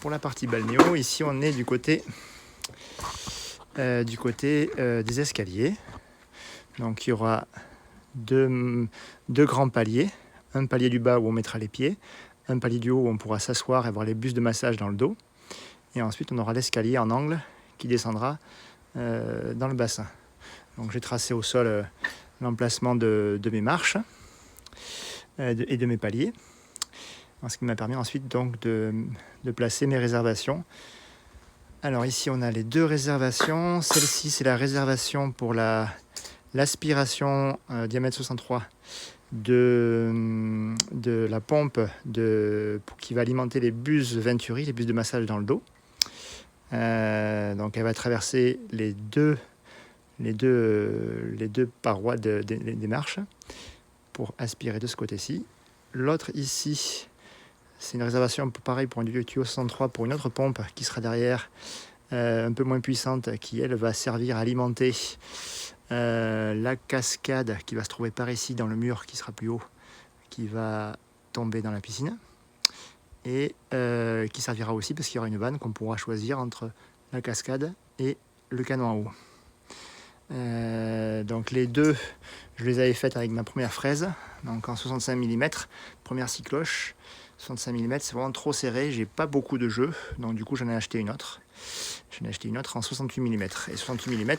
pour la partie balnéo, ici on est du côté des escaliers. Donc il y aura deux grands paliers, un palier du bas où on mettra les pieds, un palier du haut où on pourra s'asseoir et avoir les bus de massage dans le dos, et ensuite on aura l'escalier en angle qui descendra dans le bassin. Donc j'ai tracé au sol l'emplacement de mes marches et de mes paliers, ce qui m'a permis ensuite donc de placer mes réservations. Alors ici on a les deux réservations. Celle-ci c'est la réservation pour l'aspiration diamètre 63 de la pompe qui va alimenter les bus Venturi, les bus de massage dans le dos. Donc elle va traverser les deux parois des marches pour aspirer de ce côté-ci. L'autre ici, c'est une réservation pareil pour un tuyau 63 pour une autre pompe qui sera derrière, un peu moins puissante, qui elle va servir à alimenter la cascade qui va se trouver par ici dans le mur qui sera plus haut, qui va tomber dans la piscine, et qui servira aussi parce qu'il y aura une vanne qu'on pourra choisir entre la cascade et le canon en haut. Donc les deux, je les avais faites avec ma première fraise, donc en 65 mm, première cycloche. 65 mm, c'est vraiment trop serré, j'ai pas beaucoup de jeu, donc du coup j'en ai acheté une autre. J'en ai acheté une autre en 68 mm. Et 68 mm,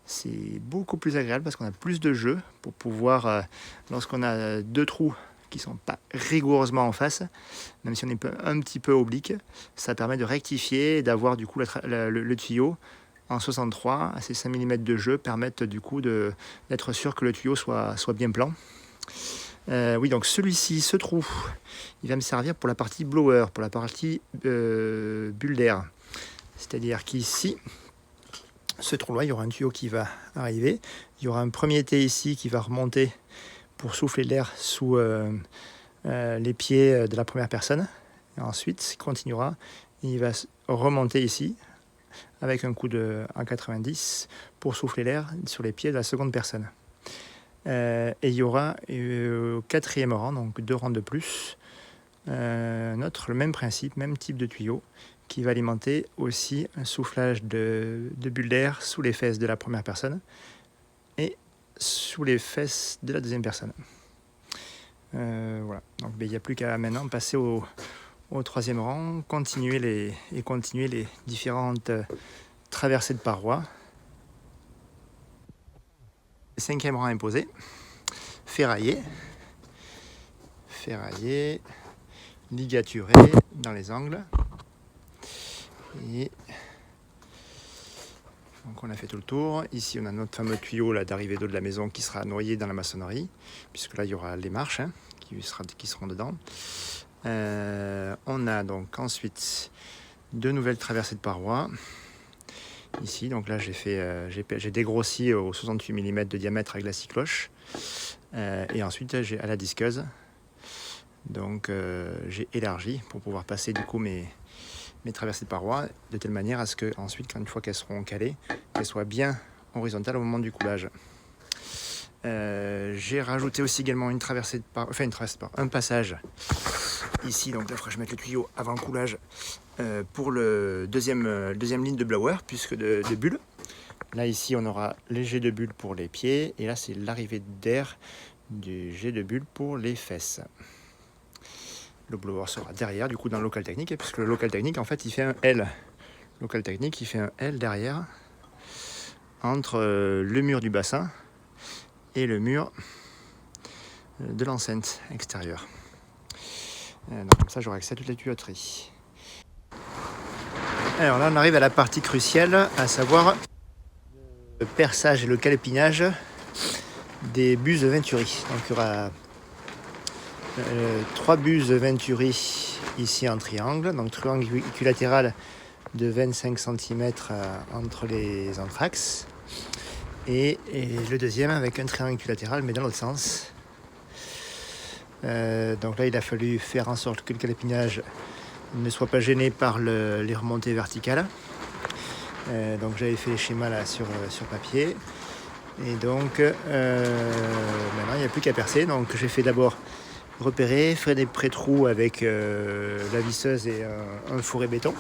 c'est beaucoup plus agréable parce qu'on a plus de jeu pour pouvoir, lorsqu'on a deux trous qui sont pas rigoureusement en face, même si on est un petit peu oblique, ça permet de rectifier et d'avoir du coup le tuyau en 63, ces 5 mm de jeu permettent du coup d'être sûr que le tuyau soit bien plan. Oui, donc celui-ci, ce trou, il va me servir pour la partie blower, pour la partie bulle d'air. C'est-à-dire qu'ici, ce trou-là, il y aura un tuyau qui va arriver. Il y aura un premier T ici qui va remonter pour souffler l'air sous les pieds de la première personne. Et ensuite, il continuera et il va remonter ici avec un coup de 1,90 pour souffler l'air sur les pieds de la seconde personne. Et il y aura au quatrième rang, donc 2 rangs de plus, le même principe, même type de tuyau, qui va alimenter aussi un soufflage de bulles d'air sous les fesses de la première personne et sous les fesses de la deuxième personne. Voilà, donc il n'y a plus qu'à maintenant passer au troisième rang, continuer les différentes traversées de parois. Cinquième rang imposé, ferraillé, ligaturé dans les angles. Et donc on a fait tout le tour. Ici on a notre fameux tuyau d'arrivée d'eau de la maison qui sera noyé dans la maçonnerie, puisque là il y aura les marches qui seront dedans. On a donc ensuite 2 nouvelles traversées de parois. Ici, donc là j'ai dégrossi au 68 mm de diamètre avec la cycloche, et ensuite j'ai à la disqueuse. Donc j'ai élargi pour pouvoir passer du coup mes traversées de parois de telle manière à ce que ensuite, une fois qu'elles seront calées, qu'elles soient bien horizontales au moment du coulage. J'ai rajouté aussi également un passage ici, donc là il faudra que je mette le tuyau avant le coulage pour le deuxième ligne de blower, puisque de bulles. Là ici on aura les jets de bulles pour les pieds, et là c'est l'arrivée d'air du jet de bulles pour les fesses. Le blower sera derrière, du coup dans le local technique, puisque le local technique en fait il fait un L. Le local technique il fait un L derrière entre le mur du bassin et le mur de l'enceinte extérieure. Donc comme ça j'aurai accès à toute la tuyauterie. Alors là on arrive à la partie cruciale, à savoir le perçage et le calépinage des buses Venturi. Donc il y aura 3 buses Venturi ici en triangle, donc triangle équilatéral de 25 cm entre les entraxes, et le deuxième avec un triangle équilatéral mais dans l'autre sens. Donc là il a fallu faire en sorte que le calépinage ne soit pas gêné par les remontées verticales. Donc j'avais fait les schémas là sur papier, et donc maintenant il n'y a plus qu'à percer. Donc j'ai fait d'abord repéré, fait des pré-trous avec la visseuse et un fourré béton.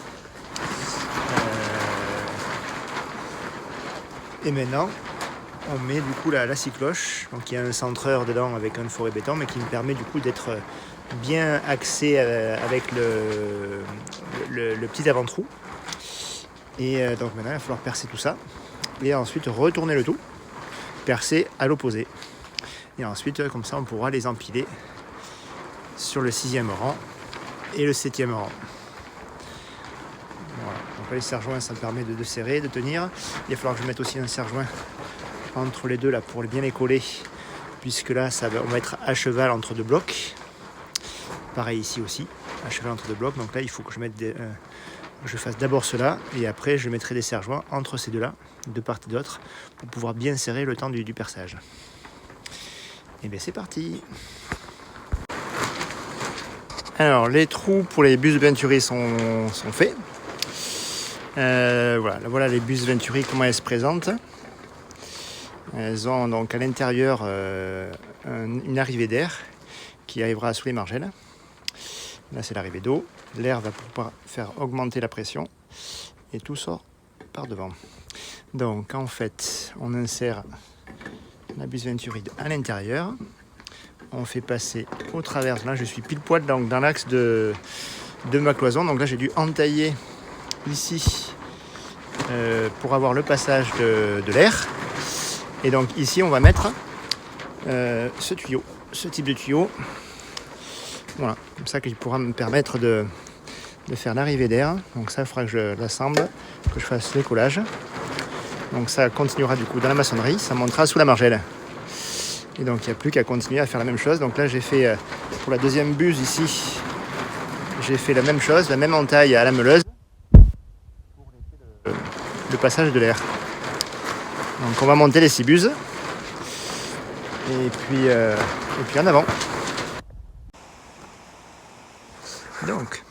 Et maintenant, on met du coup la scie cloche, donc il y a un centreur dedans avec un fourré béton, mais qui me permet du coup d'être bien axé avec le petit avant-trou. Et donc maintenant il va falloir percer tout ça et ensuite retourner le tout, percer à l'opposé. Et ensuite comme ça on pourra les empiler sur le 6e rang et le 7e rang. Voilà. Donc là, les serre-joints ça me permet de serrer, de tenir. Il va falloir que je mette aussi un serre-joint entre les deux là pour bien les coller, puisque là on va être à cheval entre deux blocs. Pareil ici aussi, à cheval entre deux blocs. Donc là il faut que je fasse d'abord cela et après je mettrai des serre-joints entre ces deux-là, de part et d'autre, pour pouvoir bien serrer le temps du perçage. Et bien c'est parti. Alors les trous pour les bus Venturi sont faits. Voilà les bus Venturi, comment elles se présentent. Elles ont donc à l'intérieur une arrivée d'air qui arrivera sous les margelles. Là c'est l'arrivée d'eau. L'air va pouvoir faire augmenter la pression et tout sort par devant. Donc en fait, on insère la bus Venturi à l'intérieur. On fait passer au travers. Là je suis pile poil dans l'axe de ma cloison. Donc là j'ai dû entailler ici pour avoir le passage de l'air. Et donc ici on va mettre ce type de tuyau. Voilà, comme ça qui pourra me permettre de faire l'arrivée d'air. Donc ça il faudra que je l'assemble, que je fasse le collage. Donc ça continuera du coup dans la maçonnerie, ça montera sous la margelle. Et donc il n'y a plus qu'à continuer à faire la même chose. Donc là j'ai fait pour la deuxième buse ici, j'ai fait la même chose, la même entaille à la meuleuse pour le passage de l'air. Donc on va monter les 6 buses et puis en avant. Donc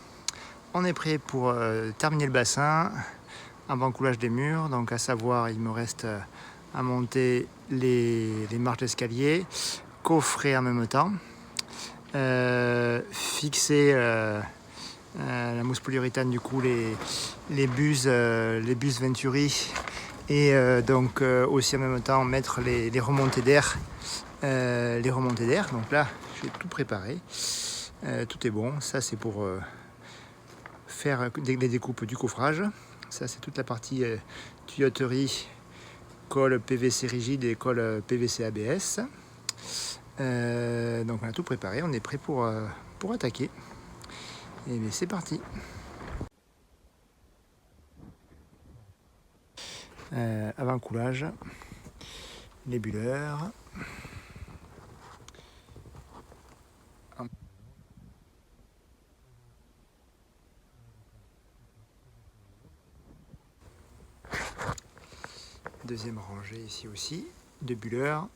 on est prêt pour terminer le bassin avant coulage des murs. Donc à savoir il me reste à monter les marches d'escalier, coffrer en même temps, fixer la mousse polyuréthane du coup les buses Venturi et donc aussi en même temps mettre les remontées d'air. Donc là j'ai tout préparé, tout est bon. Ça c'est pour faire les découpes du coffrage. Ça c'est toute la partie tuyauterie, colle PVC rigide et colle PVC ABS. Donc on a tout préparé, on est prêt pour attaquer. Et bien c'est parti. Avant coulage, les bulleurs. Deuxième rangée ici aussi, de bulleurs.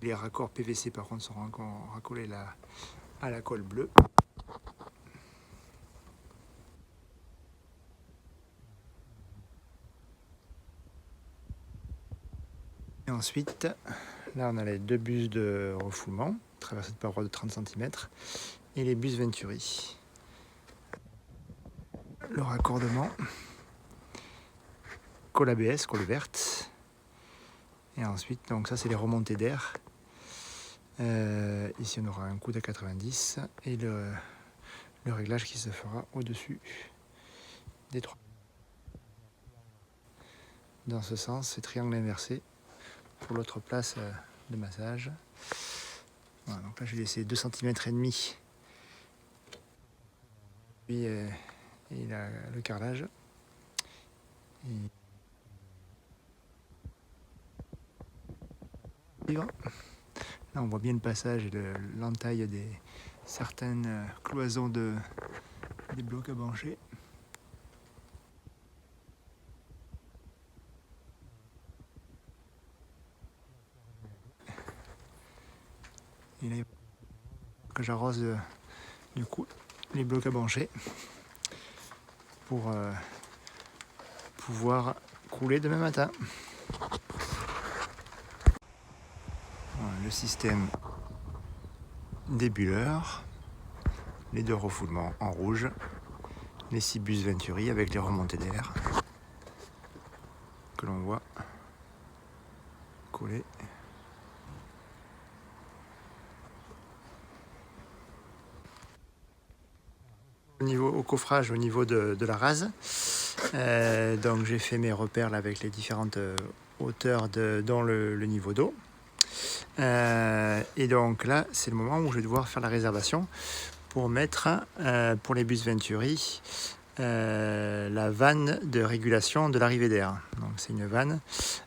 Les raccords PVC par contre sont encore raccordés à la colle bleue. Et ensuite, là on a les 2 buses de refoulement, traversées de paroi de 30 cm, et les buses Venturi. Le raccordement, colle ABS, colle verte. Et ensuite, donc ça c'est les remontées d'air. Ici on aura un coude à 90 et le réglage qui se fera au-dessus des 3. Dans ce sens, c'est triangle inversé pour l'autre place de massage. Voilà, donc là j'ai laissé 2,5 cm et le carrelage. Là on voit bien le passage et l'entaille des certaines cloisons des blocs à brancher. Et là, que j'arrose du coup les blocs à brancher pour pouvoir couler demain matin. Voilà, le système des bulleurs, les 2 refoulements en rouge, les 6 bus Venturi avec les remontées d'air que l'on voit coller. Au coffrage, au niveau de la rase, donc j'ai fait mes repères là, avec les différentes hauteurs dont le niveau d'eau. Et donc là, c'est le moment où je vais devoir faire la réservation pour mettre, pour les bus Venturi, la vanne de régulation de l'arrivée d'air. Donc c'est une vanne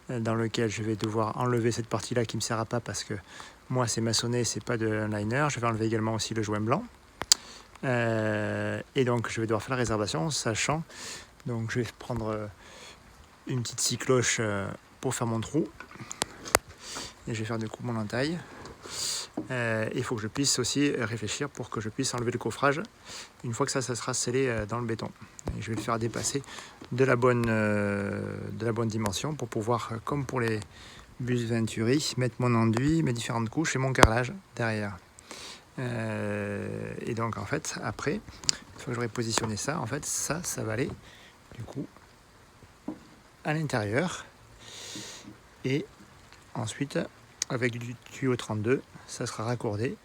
dans laquelle je vais devoir enlever cette partie-là qui ne me sert à pas parce que moi c'est maçonné, c'est pas de liner. Je vais enlever également aussi le joint blanc. Et donc je vais devoir faire la réservation, sachant, donc je vais prendre une petite scie cloche pour faire mon trou. Et je vais faire du coup mon entaille. Il faut que je puisse aussi réfléchir pour que je puisse enlever le coffrage une fois que ça sera scellé dans le béton. Et je vais le faire dépasser de la bonne dimension pour pouvoir, comme pour les bus Venturi, mettre mon enduit, mes différentes couches et mon carrelage derrière. Et donc en fait après, une fois que j'aurai positionné ça, en fait ça va aller du coup à l'intérieur et ensuite avec du tuyau 32 ça sera raccordé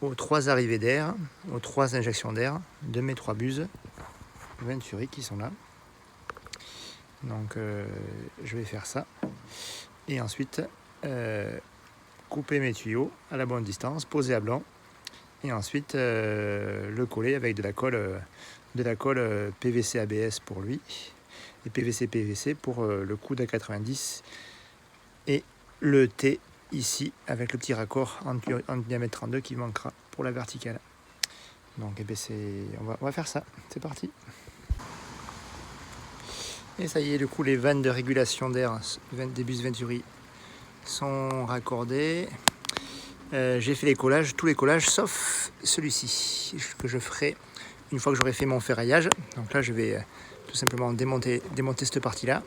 aux 3 arrivées d'air, aux 3 injections d'air de mes 3 buses Venturi qui sont là. Donc je vais faire ça et ensuite couper mes tuyaux à la bonne distance, poser à blanc et ensuite le coller avec de la colle PVC ABS pour lui et PVC pour le coude à 90 et le T ici avec le petit raccord en diamètre 32 qui manquera pour la verticale. Donc on va faire ça, c'est parti. Et ça y est, du coup les vannes de régulation d'air des bus Venturi sont raccordés. J'ai fait tous les collages sauf celui-ci que je ferai une fois que j'aurai fait mon ferraillage. Donc là je vais tout simplement démonter cette partie là,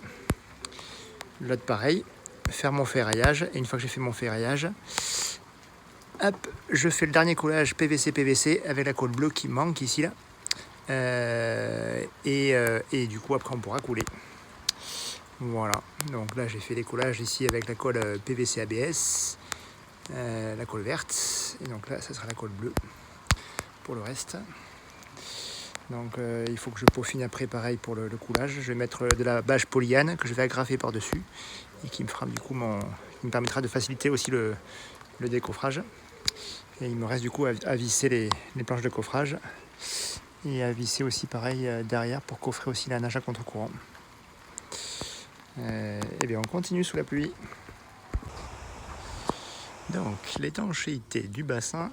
l'autre pareil, faire mon ferraillage et une fois que j'ai fait mon ferraillage, hop, je fais le dernier collage PVC avec la colle bleue qui manque ici là. Et du coup après on pourra couler. Voilà, donc là j'ai fait les collages ici avec la colle PVC ABS, la colle verte, et donc là ça sera la colle bleue pour le reste. Donc il faut que je peaufine après pareil pour le coulage. Je vais mettre de la bâche polyane que je vais agrafer par dessus et qui me fera du coup qui me permettra de faciliter aussi le décoffrage. Et il me reste du coup à visser les planches de coffrage et à visser aussi pareil derrière pour coffrer aussi la nage à contre-courant. Et bien on continue sous la pluie. Donc l'étanchéité du bassin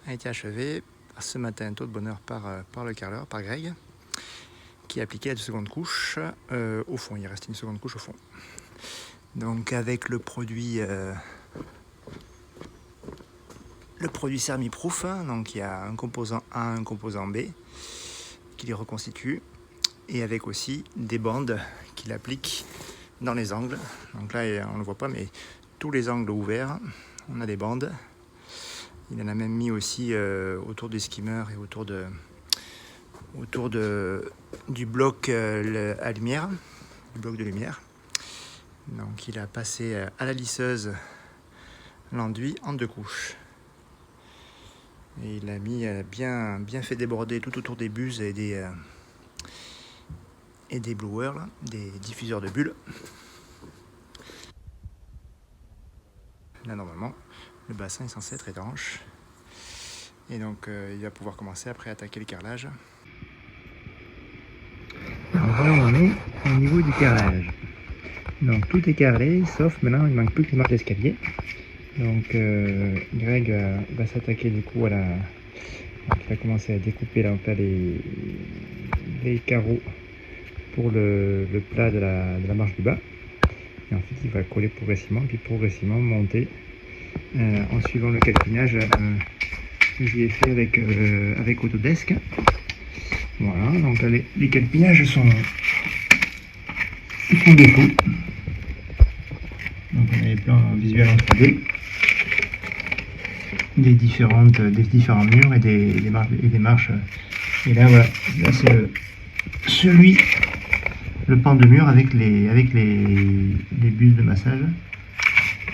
a été achevée ce matin tôt de bonne heure par le carreleur, par Greg, qui a appliqué la seconde couche au fond. Il reste une seconde couche au fond. Donc avec le produit Sermiproof, donc il y a un composant A, un composant B qui les reconstitue, et avec aussi des bandes qu'il applique dans les angles. Donc là on ne le voit pas, mais tous les angles ouverts, on a des bandes. Il en a même mis aussi autour du skimmer et autour du bloc à lumière, du bloc de lumière. Donc il a passé à la lisseuse l'enduit en 2 couches. Et il a mis bien fait déborder tout autour des buses et des blowers, là, des diffuseurs de bulles. Là normalement le bassin est censé être étanche et donc il va pouvoir commencer après à attaquer le carrelage. Alors voilà, on est au niveau du carrelage. Donc tout est carrelé sauf maintenant il ne manque plus que les marches d'escalier. Donc Greg va s'attaquer du coup donc, il va commencer à découper là les carreaux pour le plat de la marche du bas. Et ensuite il va coller progressivement, puis progressivement monter en suivant le calpinage que je lui ai fait avec Autodesk. Voilà, donc là, les calpinages sont défaut. Donc plan visuel en 3D des différents murs et des marches. Et là voilà, là c'est le pan de mur avec les bus de massage.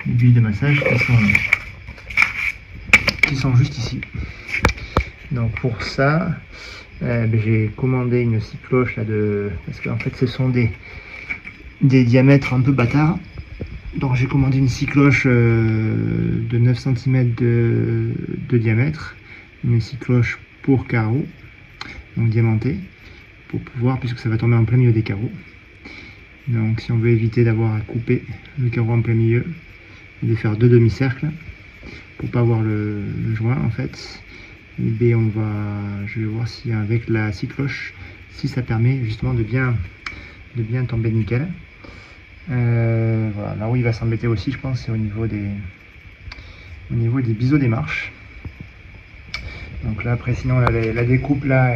Les bus de massage qui sont juste ici. Donc pour ça, j'ai commandé une scie cloche là parce qu'en fait ce sont des diamètres un peu bâtards. Donc j'ai commandé une scie cloche de 9 cm de diamètre, une scie cloche pour carreaux, donc diamantée, pour pouvoir, puisque ça va tomber en plein milieu des carreaux. Donc si on veut éviter d'avoir à couper le carreau en plein milieu, et de faire deux demi-cercles, pour pas avoir le joint en fait, et bien je vais voir si avec la scie cloche, si ça permet justement de bien tomber nickel. Voilà, là où il va s'embêter aussi, je pense, c'est au niveau des biseaux des marches. Donc là, après, sinon, la découpe, là,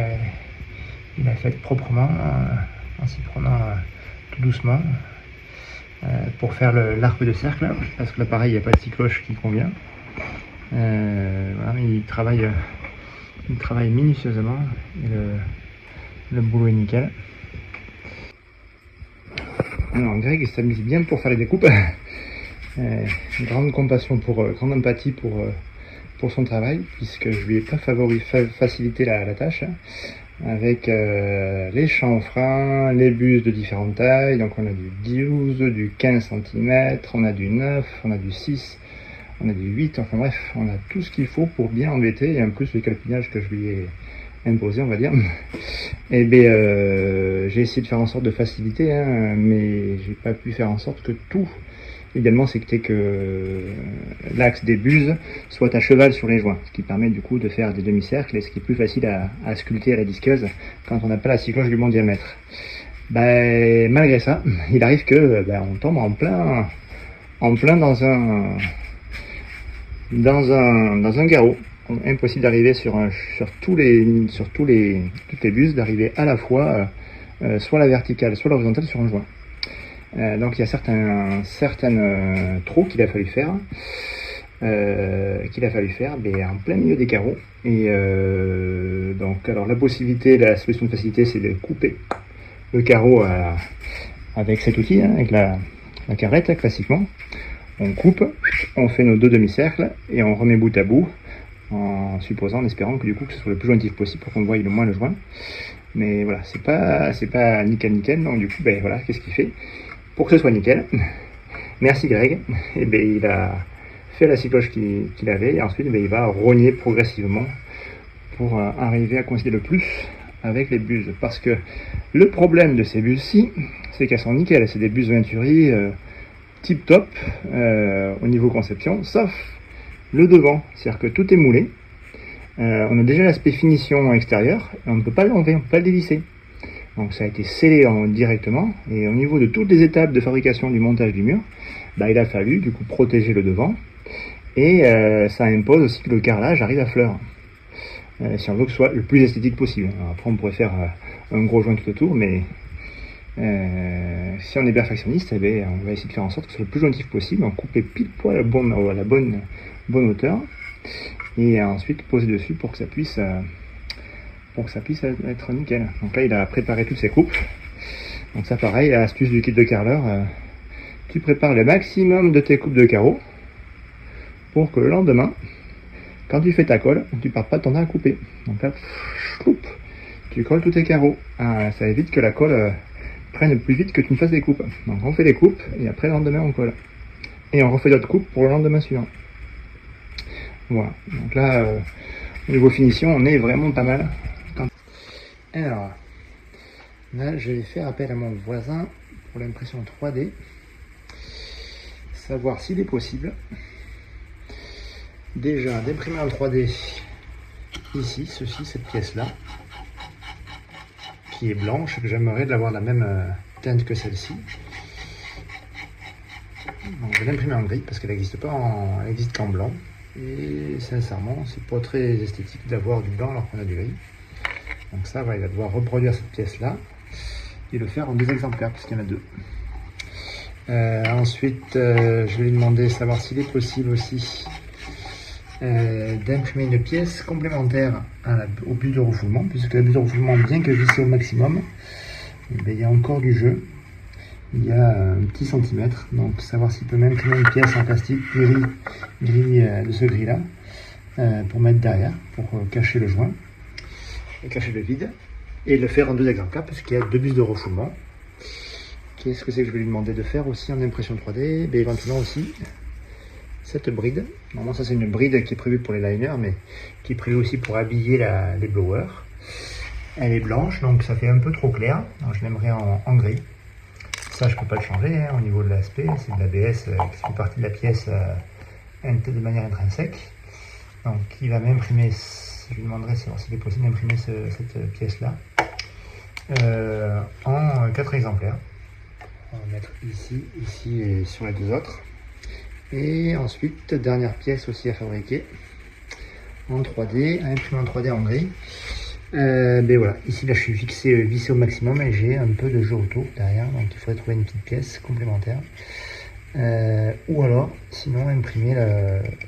il a fait proprement, en s'y prenant tout doucement, pour faire l'arc de cercle, parce que là, pareil, il n'y a pas de scie cloche qui convient. Voilà, mais il travaille minutieusement, et le boulot est nickel. Alors Greg s'amuse bien pour faire les découpes. Grande compassion grande empathie pour son travail, puisque je lui ai pas facilité la tâche, avec les chanfreins, les bus de différentes tailles. Donc on a du 12, du 15 cm, on a du 9, on a du 6, on a du 8, enfin bref, on a tout ce qu'il faut pour bien embêter, et en plus le calpinage que je lui ai imposé, on va dire. Et bien j'ai essayé de faire en sorte de faciliter, mais j'ai pas pu faire en sorte que tout, également, c'était que l'axe des buses soit à cheval sur les joints, ce qui permet du coup de faire des demi-cercles, et ce qui est plus facile à sculpter à la disqueuse quand on n'a pas la scie cloche du bon diamètre. Malgré ça, il arrive que on tombe en plein dans un garrot. Impossible d'arriver sur toutes les buses, d'arriver à la fois soit la verticale, soit l'horizontale sur un joint. Donc il y a certains trous qu'il a fallu faire, en plein milieu des carreaux. Et donc alors la solution de facilité, c'est de couper le carreau avec cet outil, avec la carrette classiquement. On coupe, on fait nos deux demi-cercles et on remet bout à bout, en espérant que du coup que ce soit le plus jointif possible pour qu'on voie le moins le joint. Mais voilà, c'est pas nickel, donc du coup voilà, qu'est-ce qu'il fait pour que ce soit nickel? Merci Greg. Et il a fait la scie cloche qu'il avait, et ensuite il va rogner progressivement pour arriver à coïncider le plus avec les buses, parce que le problème de ces buses-ci, c'est qu'elles sont nickel, c'est des buses Venturi tip top au niveau conception, sauf le devant, c'est-à-dire que tout est moulé. On a déjà l'aspect finition extérieure, et on ne peut pas l'enlever, on ne peut pas le dévisser. Donc ça a été scellé directement, et au niveau de toutes les étapes de fabrication du montage du mur, il a fallu du coup protéger le devant, et ça impose aussi que le carrelage arrive à fleur, si on veut que ce soit le plus esthétique possible. Alors après on pourrait faire un gros joint tout autour, mais si on est perfectionniste, on va essayer de faire en sorte que ce soit le plus jointif possible, on coupe pile poil à la bonne hauteur, et ensuite poser dessus pour que ça puisse être nickel. Donc là il a préparé toutes ses coupes. Donc ça pareil, astuce du kit de carreleur, tu prépares le maximum de tes coupes de carreaux pour que le lendemain, quand tu fais ta colle, tu ne perds pas ton temps à couper. Donc là, tu colles tous tes carreaux. Ça évite que la colle prenne plus vite que tu ne fasses des coupes. Donc on fait des coupes, et après le lendemain on colle. Et on refait d'autres coupes pour le lendemain suivant. Voilà. Donc là, au niveau finition, on est vraiment pas mal. Alors, là je vais faire appel à mon voisin pour l'impression 3D, savoir s'il est possible déjà d'imprimer en 3D ici, cette pièce-là, qui est blanche, que j'aimerais de l'avoir la même teinte que celle-ci. Donc je vais l'imprimer en gris parce qu'elle n'existe pas elle existe qu'en blanc. Et sincèrement, c'est pas très esthétique d'avoir du blanc alors qu'on a du gris. Donc ça, il va devoir reproduire cette pièce-là et le faire en 2 exemplaires, puisqu'il y en a 2. Ensuite, je vais lui demander savoir s'il est possible aussi d'imprimer une pièce complémentaire au bus de refoulement, puisque le bus de refoulement, bien que vissé au maximum, il y a encore du jeu. Il y a un petit centimètre, donc savoir s'il peut m'imprimer une pièce en plastique gris de ce gris-là, pour mettre derrière, pour cacher le joint, cacher le vide, et le faire en 2 exemplaires, puisqu'il y a 2 bus de refoulement. Qu'est-ce que c'est que je vais lui demander de faire aussi en impression 3D? Éventuellement aussi cette bride. Normalement, ça c'est une bride qui est prévue pour les liners, mais qui est prévue aussi pour habiller les blowers. Elle est blanche, donc ça fait un peu trop clair. Donc, je l'aimerais en gris. Ça, je peux pas le changer au niveau de l'aspect. C'est de l'ABS qui fait partie de la pièce de manière intrinsèque. Donc, il va m'imprimer. Je lui demanderai s'il est possible d'imprimer cette pièce-là en 4 exemplaires. On va mettre ici et sur les 2 autres. Et ensuite, dernière pièce aussi à fabriquer en 3D, à imprimer en 3D en gris. Voilà, ici là je suis vissé au maximum et j'ai un peu de jeu autour derrière, donc il faudrait trouver une petite pièce complémentaire. Ou alors, sinon imprimer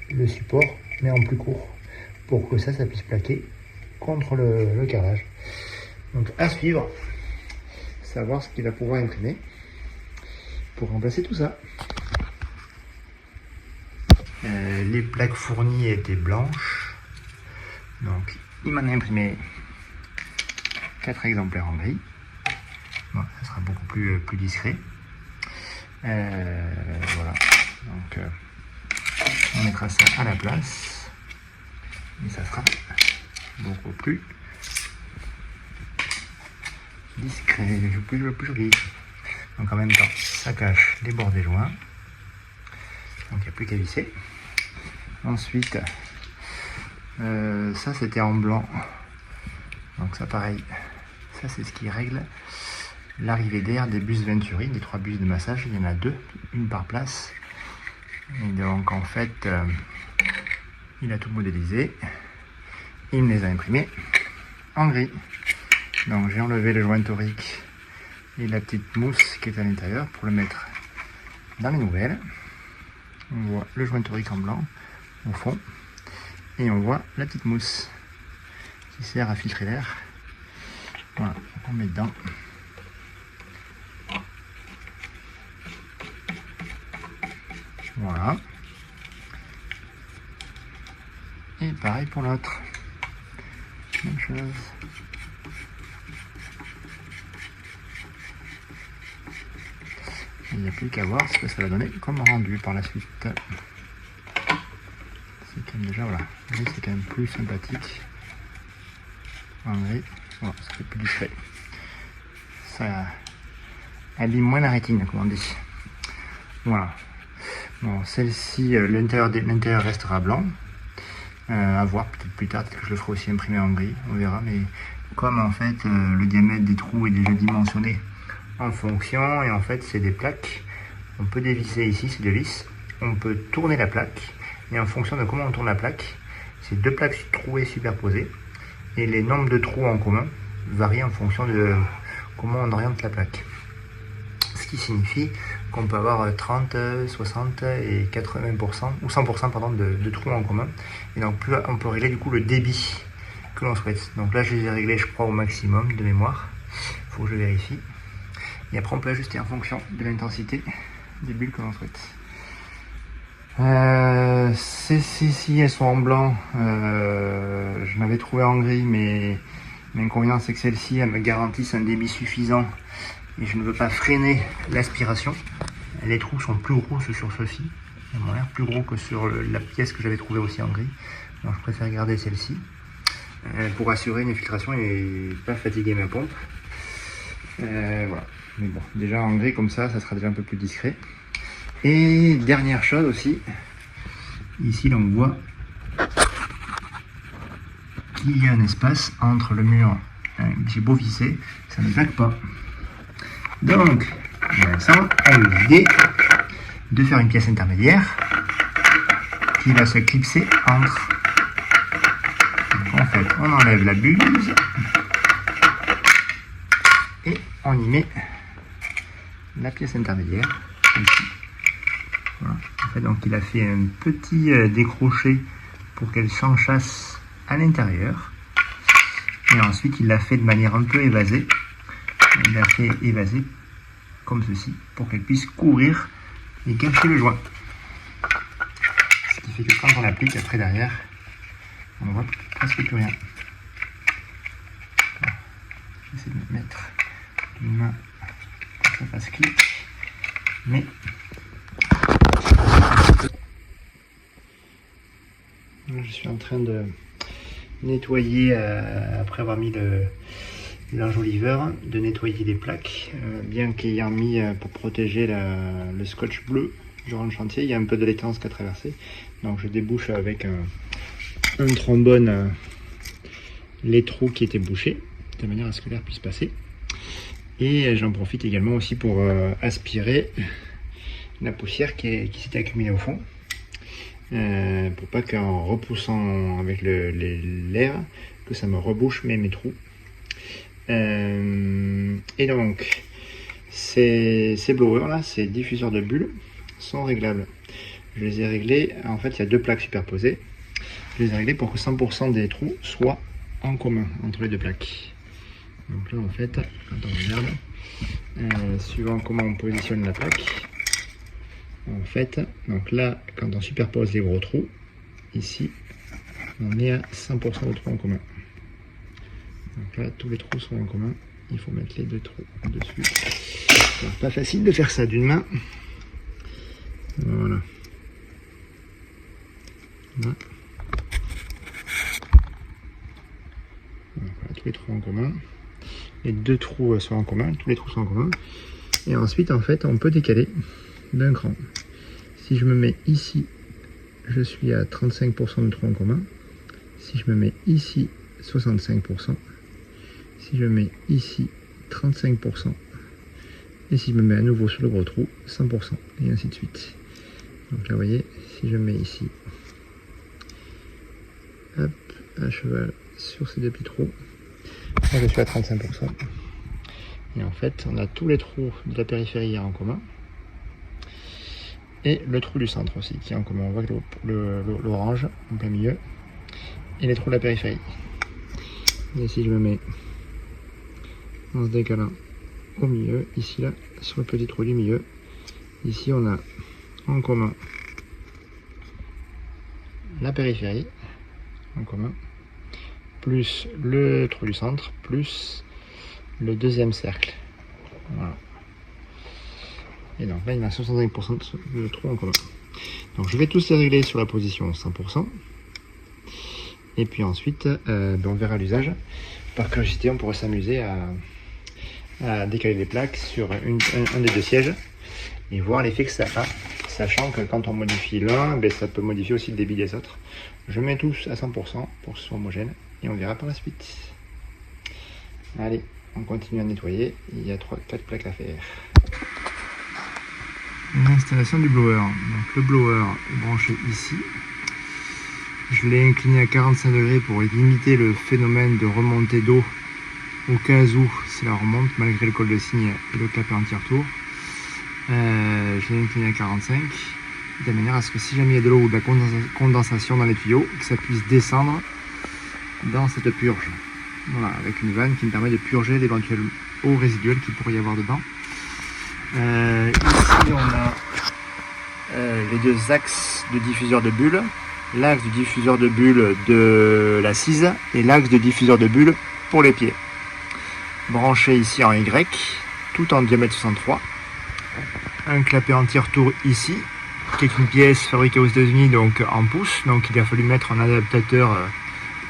le support, mais en plus court, pour que ça puisse plaquer contre le carrelage. Donc à suivre, savoir ce qu'il va pouvoir imprimer pour remplacer tout ça. Les plaques fournies étaient blanches, donc il m'en a imprimé 4 exemplaires en gris. Bon, ça sera beaucoup plus discret. Voilà, donc on mettra ça à la place et ça sera beaucoup plus discret, plus joli. Donc en même temps, ça cache les bords des joints. Donc il n'y a plus qu'à visser. Ensuite, ça c'était en blanc. Donc ça pareil, ça c'est ce qui règle l'arrivée d'air des bus Venturi, des 3 bus de massage. Il y en a 2, une par place. Et donc en fait, il a tout modélisé. Il me les a imprimés en gris. Donc j'ai enlevé le joint torique et la petite mousse qui est à l'intérieur pour le mettre dans les nouvelles. On voit le joint torique en blanc au fond et on voit la petite mousse qui sert à filtrer l'air. Voilà, on met dedans. Voilà. Et pareil pour l'autre. Même chose. Il n'y a plus qu'à voir ce que ça va donner comme rendu par la suite. C'est quand même déjà, voilà, c'est quand même plus sympathique. En gris, voilà, ça fait plus discret. Ça abîme moins la rétine, comme on dit. Voilà. Bon, celle-ci, l'intérieur restera blanc. À voir peut-être plus tard, peut-être que je le ferai aussi imprimer en gris, on verra. Mais comme en fait le diamètre des trous est déjà dimensionné en fonction, et en fait c'est des plaques, on peut dévisser ici, c'est de vis, on peut tourner la plaque, et en fonction de comment on tourne la plaque, c'est 2 plaques trouées superposées, et les nombres de trous en commun varient en fonction de comment on oriente la plaque. Ce qui signifie qu'on peut avoir 30, 60 et 80% ou 100% pardon, de trous en commun, et donc plus on peut régler du coup le débit que l'on souhaite. Donc là je les ai réglés je crois au maximum de mémoire, il faut que je vérifie. Et après on peut ajuster en fonction de l'intensité des bulles que l'on souhaite. Si elles sont en blanc, je m'avais trouvé en gris, mais l'inconvénient c'est que celles-ci elles me garantissent un débit suffisant et je ne veux pas freiner l'aspiration. Les trous sont plus gros sur ceux-ci, ils m'ont l'air plus gros que sur la pièce que j'avais trouvée aussi en gris, donc je préfère garder celle-ci pour assurer une filtration et pas fatiguer ma pompe. Voilà. Mais bon, déjà en gris comme ça sera déjà un peu plus discret. Et dernière chose aussi, ici là on voit qu'il y a un espace entre le mur. J'ai beau visser, ça ne plaque pas. Donc, Vincent a eu l'idée de faire une pièce intermédiaire qui va se clipser entre. Donc, en fait, on enlève la buse et on y met la pièce intermédiaire ici. Voilà. En fait, donc il a fait un petit décroché pour qu'elle s'enchasse à l'intérieur. Et ensuite, il l'a fait de manière un peu évasée. Il l'a fait évaser comme ceci pour qu'elle puisse couvrir et cacher le joint. Ce qui fait que quand on l'applique après derrière, on ne voit presque plus rien. J'essaie de me mettre une main pour que ça fasse clic. Mais je suis en train de nettoyer, après avoir mis l'enjoliveur, de nettoyer les plaques, bien qu'ayant mis pour protéger le scotch bleu durant le chantier, il y a un peu de laitance qui a traversé. Donc je débouche avec un trombone les trous qui étaient bouchés, de manière à ce que l'air puisse passer. Et j'en profite également aussi pour aspirer la poussière qui s'était accumulée au fond. Pour pas qu'en repoussant avec l'air, que ça me rebouche mes trous. Et donc, ces blowers là, ces diffuseurs de bulles, sont réglables. Je les ai réglés, en fait il y a deux plaques superposées. Je les ai réglés pour que 100% des trous soient en commun entre les deux plaques. Donc là en fait, quand on regarde, suivant comment on positionne la plaque, en fait, donc là, quand on superpose les gros trous, ici, on est à 100% de trous en commun. Donc là, tous les trous sont en commun. Il faut mettre les deux trous dessus. Alors, pas facile de faire ça d'une main. Voilà. Là. Donc, voilà, tous les trous en commun. Les deux trous sont en commun, tous les trous sont en commun. Et ensuite, en fait, on peut décaler d'un cran. Si je me mets ici, je suis à 35% de trous en commun. Si je me mets ici, 65%. Si je mets ici, 35%. Et si je me mets à nouveau sur le gros trou, 100%. Et ainsi de suite. Donc là, vous voyez, si je mets ici, hop, à cheval sur ces deux petits trous, là je suis à 35%. Et en fait, on a tous les trous de la périphérie en commun. Et le trou du centre aussi, qui est en commun. On voit que l'orange en plein milieu. Et les trous de la périphérie. Et si je me mets en se décalant au milieu, ici là, sur le petit trou du milieu, ici on a en commun la périphérie, en commun, plus le trou du centre, plus le deuxième cercle. Voilà. Et donc là il y a 65% de trous en commun. Donc je vais tous les régler sur la position 100%. Et puis ensuite, on verra l'usage. Par curiosité, on pourrait s'amuser à décaler les plaques sur un des deux sièges et voir l'effet que ça a, sachant que quand on modifie l'un, ça peut modifier aussi le débit des autres. Je mets tous à 100% pour que ce soit homogène et on verra par la suite. Allez, on continue à nettoyer. Il y a 4 plaques à faire. L'installation du blower. Donc le blower est branché ici. Je l'ai incliné à 45 degrés pour limiter le phénomène de remontée d'eau au cas où cela remonte malgré le col de cygne et le clapet anti-retour. Je l'ai incliné à 45 de manière à ce que si jamais il y a de l'eau ou de la condensation dans les tuyaux, que ça puisse descendre dans cette purge. Voilà, avec une vanne qui me permet de purger l'éventuelle eau résiduelle qu'il pourrait y avoir dedans. Ici on a les deux axes de diffuseur de bulles. L'axe du diffuseur de bulles de l'assise et l'axe de diffuseur de bulles pour les pieds. Branché ici en Y, tout en diamètre 63. Un clapet anti-retour ici, qui est une pièce fabriquée aux États-Unis donc en pouces. Donc il a fallu mettre un adaptateur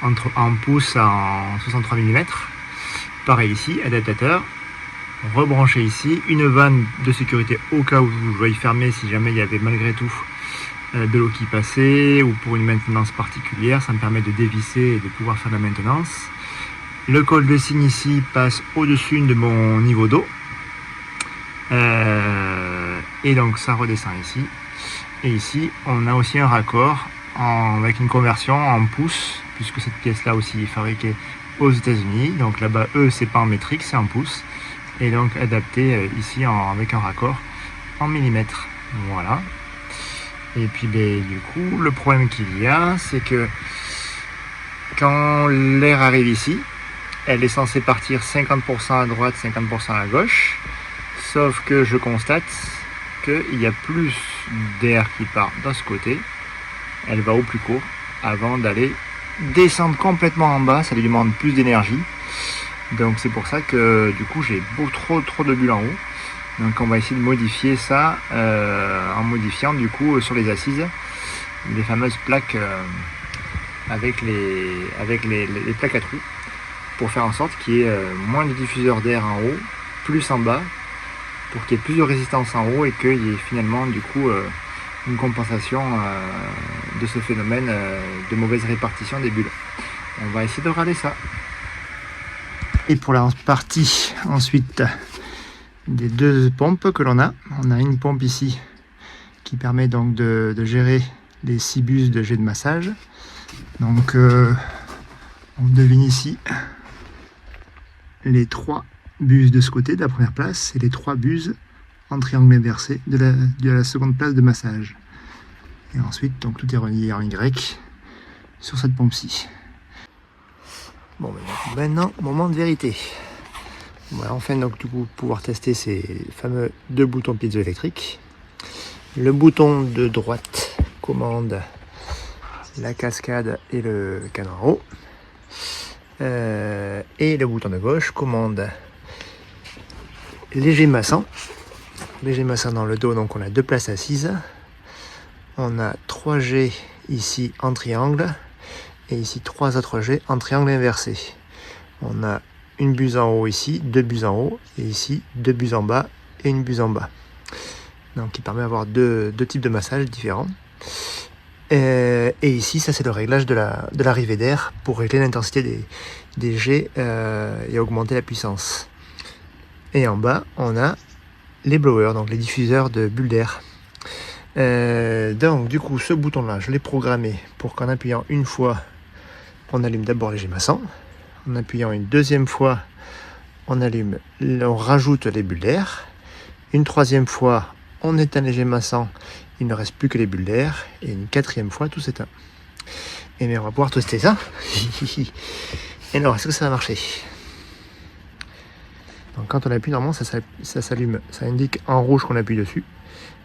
en pouces en 63 mm. Pareil ici, adaptateur. Rebranché ici, une vanne de sécurité au cas où je dois y fermer si jamais il y avait malgré tout de l'eau qui passait ou pour une maintenance particulière. Ça me permet de dévisser et de pouvoir faire la maintenance. Le col de cygne ici passe au-dessus de mon niveau d'eau et donc ça redescend ici. Et ici on a aussi un raccord avec une conversion en pouces, puisque cette pièce là aussi est fabriquée aux États-Unis. Donc là-bas c'est pas en métrique, c'est en pouces, et donc adapté ici avec un raccord en millimètres. Voilà. Et puis du coup, le problème qu'il y a, c'est que quand l'air arrive ici, elle est censée partir 50% à droite, 50% à gauche. Sauf que je constate qu'il y a plus d'air qui part de ce côté. Elle va au plus court avant d'aller descendre complètement en bas. Ça lui demande plus d'énergie. Donc c'est pour ça que du coup j'ai trop de bulles en haut. Donc on va essayer de modifier ça en modifiant du coup sur les assises les fameuses plaques avec les plaques à trous pour faire en sorte qu'il y ait moins de diffuseurs d'air en haut, plus en bas, pour qu'il y ait plus de résistance en haut et qu'il y ait finalement du coup une compensation de ce phénomène de mauvaise répartition des bulles. On va essayer de regarder ça. Et pour la partie ensuite des deux pompes que l'on a, on a une pompe ici qui permet donc de gérer les 6 buses de jet de massage. Donc on devine ici les 3 buses de ce côté de la première place et les 3 buses en triangle inversé de la seconde place de massage. Et ensuite donc tout est relié en Y sur cette pompe-ci. Bon, maintenant, moment de vérité. On va enfin donc du coup pouvoir tester ces fameux 2 boutons piézoélectriques. Le bouton de droite commande la cascade et le canon en haut. Et le bouton de gauche commande léger massant. Léger massant dans le dos, donc on a 2 places assises. On a 3 G ici en triangle. Et ici 3 autres G en triangle inversé. On a une buse en haut ici, 2 buses en haut, et ici 2 buses en bas et une buse en bas. Donc qui permet d'avoir deux types de massages différents. Et ici, ça c'est le réglage de l'arrivée d'air pour régler l'intensité des jets et augmenter la puissance. Et en bas, on a les blowers, donc les diffuseurs de bulles d'air. Donc du coup, ce bouton-là, je l'ai programmé pour qu'en appuyant une fois, on allume d'abord léger massant. En appuyant une deuxième fois, on rajoute les bulles d'air. Une troisième fois, on éteint léger massant. Il ne reste plus que les bulles d'air. Et une 4e fois, tout s'éteint. Et bien, on va pouvoir tester ça. Et alors, est-ce que ça va marcher? Donc, quand on appuie, normalement, ça s'allume. Ça indique en rouge qu'on appuie dessus.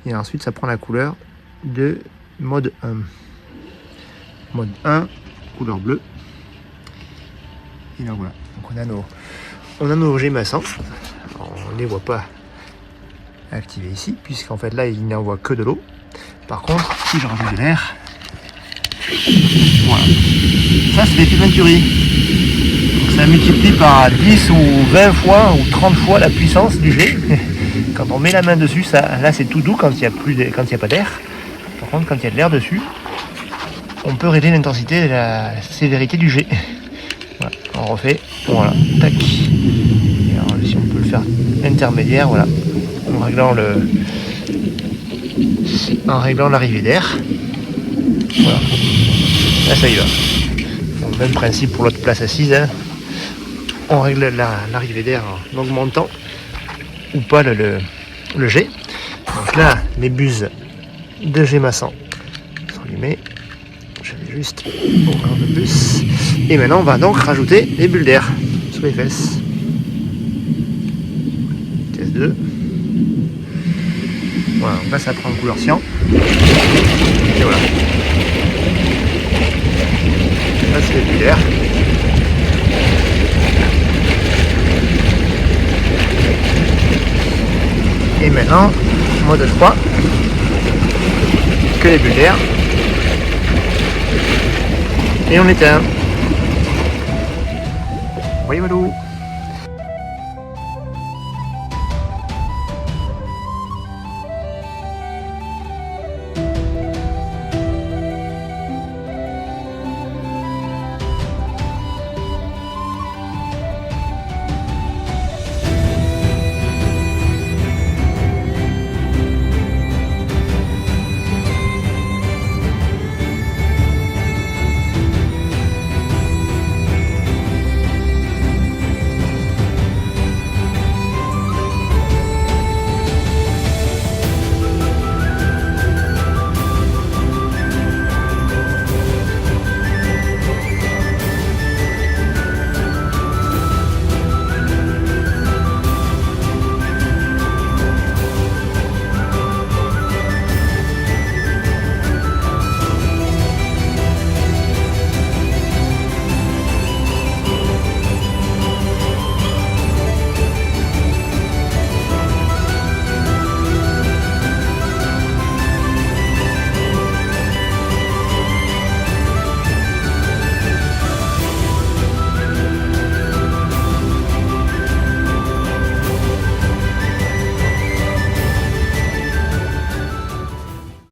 Et ensuite, ça prend la couleur de mode 1. Mode 1, couleur bleue. Et donc voilà, donc on a nos jets massants. On ne les voit pas activés ici, puisqu'en fait là il n'envoie que de l'eau. Par contre, si je rajoute de l'air, voilà, ça c'est l'effet Venturi. Donc ça multiplie par 10 ou 20 fois ou 30 fois la puissance du jet. Quand on met la main dessus, là c'est tout doux quand il n'y a pas d'air. Par contre, quand il y a de l'air dessus, on peut régler l'intensité et la sévérité du jet. Voilà, on refait, voilà, tac. Et alors, si on peut le faire intermédiaire, voilà, en réglant l'arrivée d'air. Voilà, là ça y va. Donc, même principe pour l'autre place assise, hein. On règle l'arrivée d'air en augmentant ou pas le jet. Donc là, les buses de jet massant sont allumées. Je vais juste ouvrir un peu plus. Et maintenant, on va donc rajouter les bulles d'air sur les fesses. Test 2. Voilà, donc là, ça prend une couleur cyan. Et voilà. Là, c'est les bulles d'air. Et maintenant, mode 3. Que les bulles d'air. Et on éteint. Oui, Malou.